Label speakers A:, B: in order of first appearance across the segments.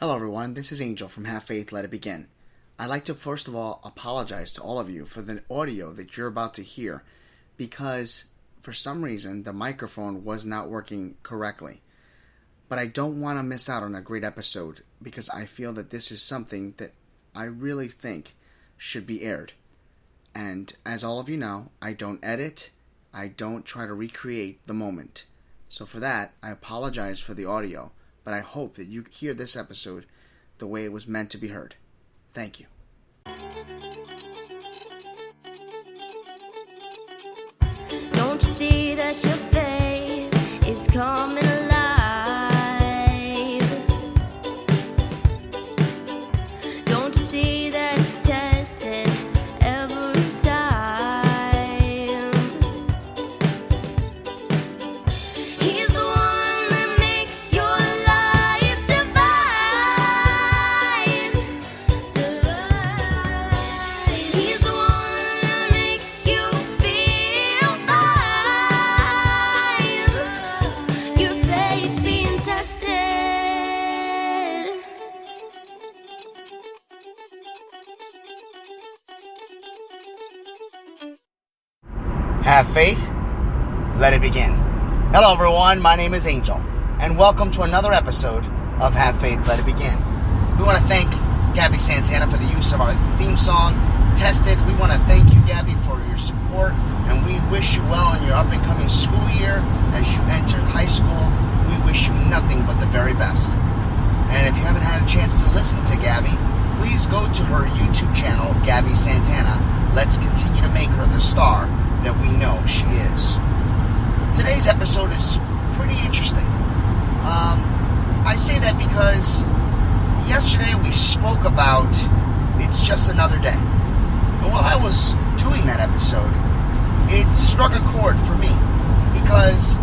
A: Hello everyone, this is Angel from Have Faith, Let It Begin. I'd like to first of all apologize to all of you for the audio that you're about to hear because for some reason the microphone was not working correctly. But I don't want to miss out on a great episode because I feel that this is something that I really think should be aired. And as all of you know, I don't edit, I don't try to recreate the moment. So for that, I apologize for the audio. But I hope that you hear this episode the way it was meant to be heard. Thank you.
B: Don't you see that your faith is coming alive? Don't you see that it's tested every time? He's the one that makes your life divine. He's the one that makes you feel fine. Your faith's being tested.
A: Have faith, let it begin. Hello everyone, my name is Angel, and welcome to another episode of Have Faith, Let It Begin. We want to thank GABBIE Santana for the use of our theme song, Tested. We want to thank you, GABBIE, for your support, and we wish you well in your up-and-coming school year. As you enter high school, we wish you nothing but the very best. And if you haven't had a chance to listen to GABBIE, please go to her YouTube channel, GABBIE Santana. Let's continue to make her the star that we know she is. Today's episode is pretty interesting. I say that because yesterday we spoke about It's Just Another Day. And while I was doing that episode, it struck a chord for me because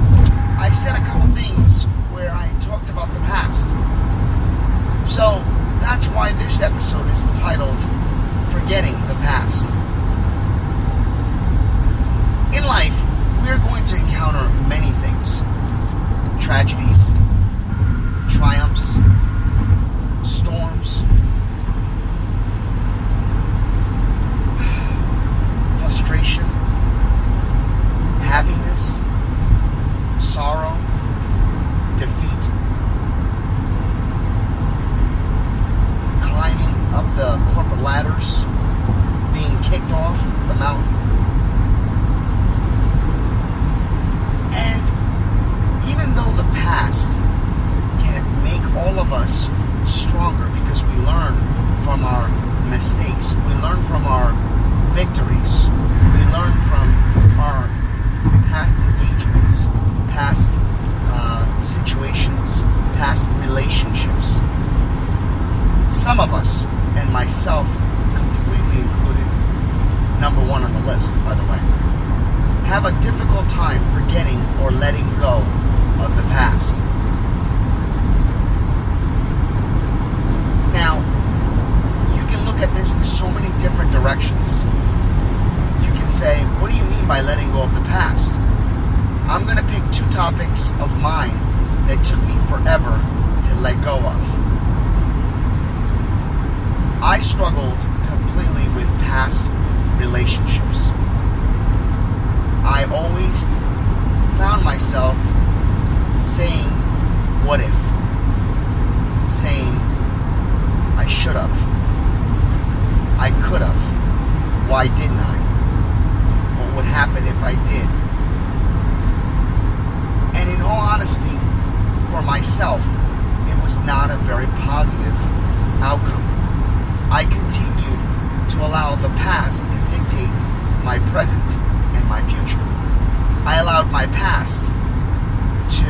A: I said a couple things where I talked about the past. So that's why this episode is entitled Forgetting the Past. In life, we're going to encounter many things. Tragedies, triumphs, storms, frustration, happiness, sorrow, defeat, climbing up the corporate ladders, being kicked off the mountain. And even though the past can make all of us stronger because we learn from our mistakes, we learn from our victories, we learn from our past engagements, past situations, past relationships. Some of us, and myself completely included, number one on the list, by the way, have a difficult time forgetting or letting go of the past. Now, you can look at this in so many different directions. You can say, what do you mean by letting go of the past? I'm going to pick two topics of mine that took me forever to let go of. I struggled completely with past relationships. I always found myself saying, what if? Saying, I should have. I could have. Why didn't I? What would happen if I did? And in all honesty, for myself, it was not a very positive outcome. I continued to allow the past to dictate my present and my future. I allowed my past to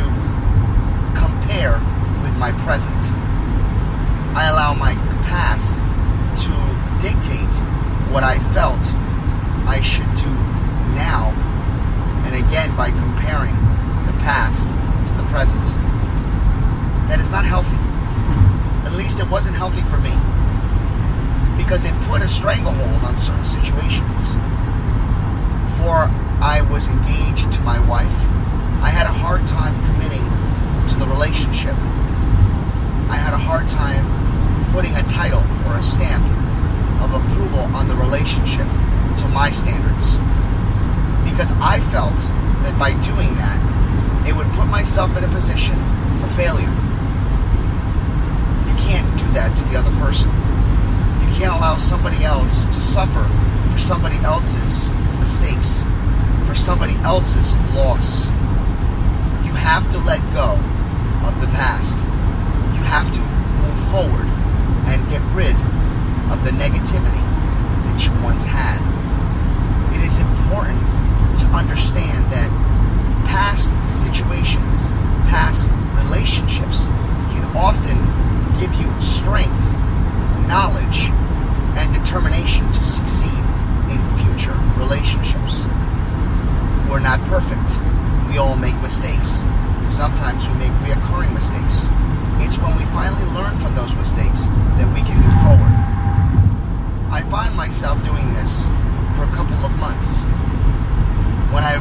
A: compare with my present. I allow my past to dictate what I felt I should do now, and again by comparing the past to the present. That is not healthy. At least it wasn't healthy for me, because it put a stranglehold on certain situations. Before I was engaged to my wife, I had a hard time committing to the relationship. I had a hard time putting a title or a stamp of approval on the relationship to my standards. Because I felt that by doing that, it would put myself in a position for failure. You can't do that to the other person. You can't allow somebody else to suffer for somebody else's mistakes, for somebody else's loss. You have to let go of the past. You have to move forward and get rid of the negativity that you once had. It is important to understand that past situations, past relationships can often give you strength, knowledge, and determination to succeed in future relationships. We're not perfect. We all make mistakes. Sometimes we make reoccurring mistakes. It's when we finally learn from those mistakes that we can move forward. I find myself doing this for a couple of months when I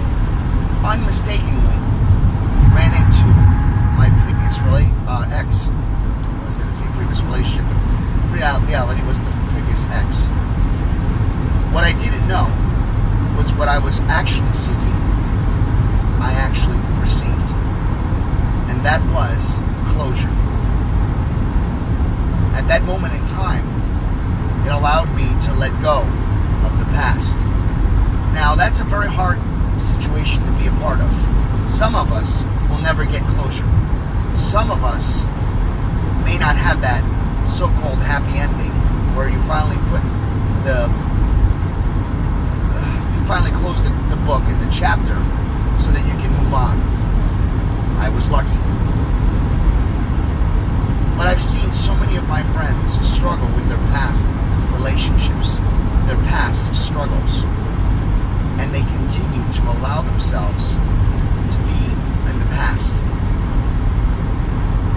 A: unmistakably ran into my previous ex. I was going to say previous relationship, but reality was the previous ex. What I didn't know was what I was actually seeking, I actually received. And that was closure. At that moment in time, it allowed me to let go of the past. Now, that's a very hard situation to be a part of. Some of us will never get closure. Some of us may not have that so-called happy ending where you finally close the book and the chapter so that you can move on. I was lucky. But I've seen so many of my friends struggle with their past relationships, their past struggles, and they continue to allow themselves to be in the past.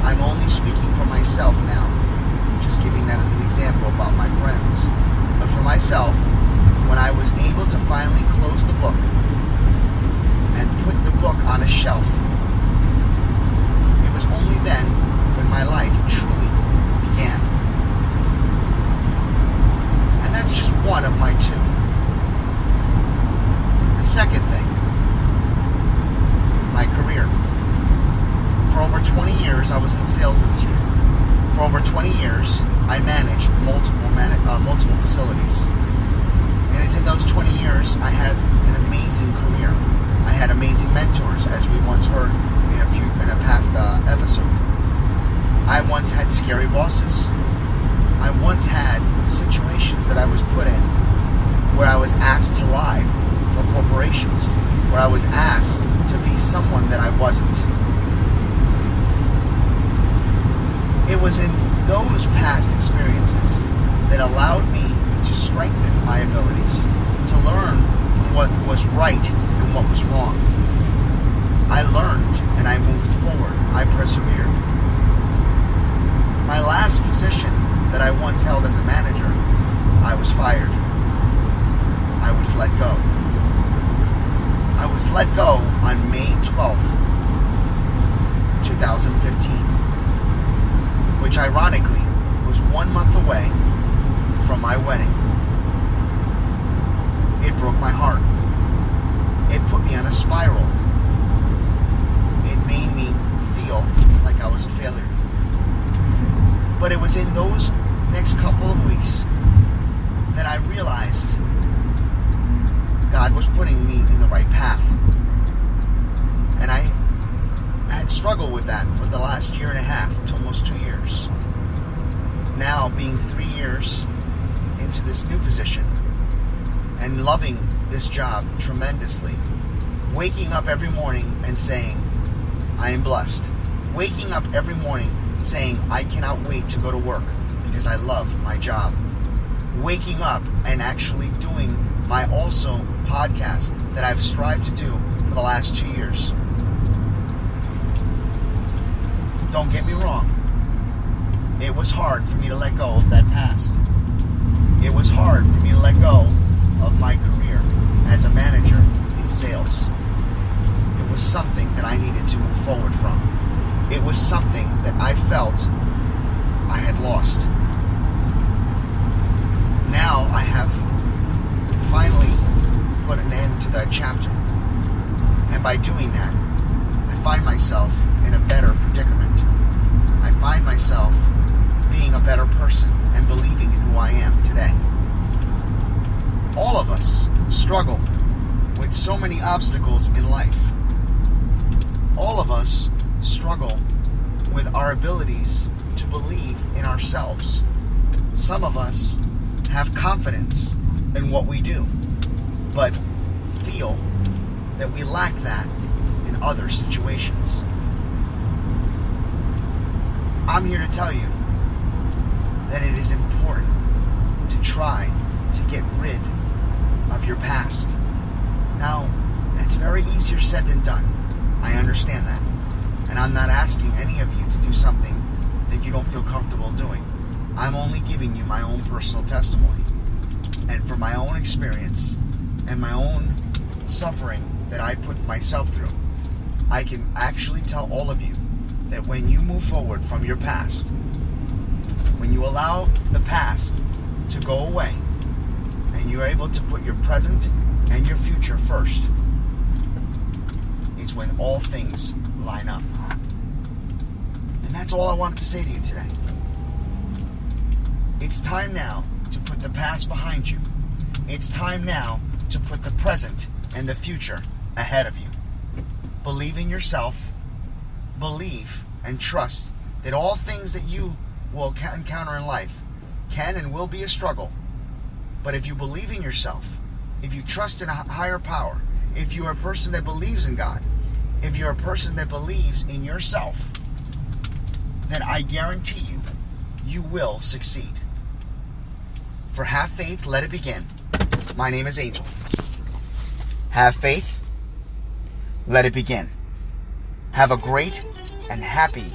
A: I'm only speaking for myself now, just giving that as an example about my friends. But for myself, when I was able to finally close the book and put the book on a shelf, it was only then when my life truly began. And that's just one of my two. The second thing, my career. For over 20 years, I was in the sales industry. For over 20 years, I managed multiple facilities. And it's in those 20 years, I had an amazing career. I had amazing mentors, as we once heard in a past episode. I once had scary bosses. I once had situations that I was put in where I was asked to lie for corporations, where I was asked to be someone that I wasn't. It was in those past experiences that allowed me to strengthen my abilities, to learn from what was right and what was wrong. I learned and I moved forward. I persevered. My last position that I once held as a manager, I was fired. I was let go. I was let go on May 12th, 2015, which ironically was 1 month away from my wedding. It broke my heart. It put me on a spiral. It made me feel like I was a failure. But it was in those next couple of weeks that I realized God was putting me in the right path. And I had struggled with that for the last year and a half to almost 2 years. Now, being 3 years into this new position and loving this job tremendously, waking up every morning and saying, I am blessed. Waking up every morning saying, I cannot wait to go to work because I love my job. Waking up and actually doing my also podcast that I've strived to do for the last 2 years. Don't get me wrong. It was hard for me to let go of that past. It was hard for me to let go of my career as a manager in sales. It was something that I needed to move forward from. It was something that I felt I had lost. have finally put an end to that chapter. And by doing that, I find myself in a better predicament. I find myself being a better person and believing in who I am today. All of us struggle with so many obstacles in life. All of us struggle with our abilities to believe in ourselves. Some of us have confidence in what we do, but feel that we lack that in other situations. I'm here to tell you that it is important to try to get rid of your past. Now, that's very easier said than done. I understand that. And I'm not asking any of you to do something that you don't feel comfortable doing. I'm only giving you my own personal testimony. And from my own experience and my own suffering that I put myself through, I can actually tell all of you that when you move forward from your past, when you allow the past to go away, and you're able to put your present and your future first, it's when all things line up. And that's all I wanted to say to you today. It's time now to put the past behind you. It's time now to put the present and the future ahead of you. Believe in yourself. Believe and trust that all things that you will encounter in life can and will be a struggle. But if you believe in yourself, if you trust in a higher power, if you're a person that believes in God, if you're a person that believes in yourself, then I guarantee you, you will succeed. For Have Faith, Let It Begin, my name is Angel. Have faith, let it begin. Have a great and happy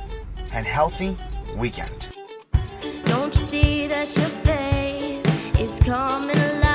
A: and healthy weekend.
B: Don't you see that your faith is coming alive?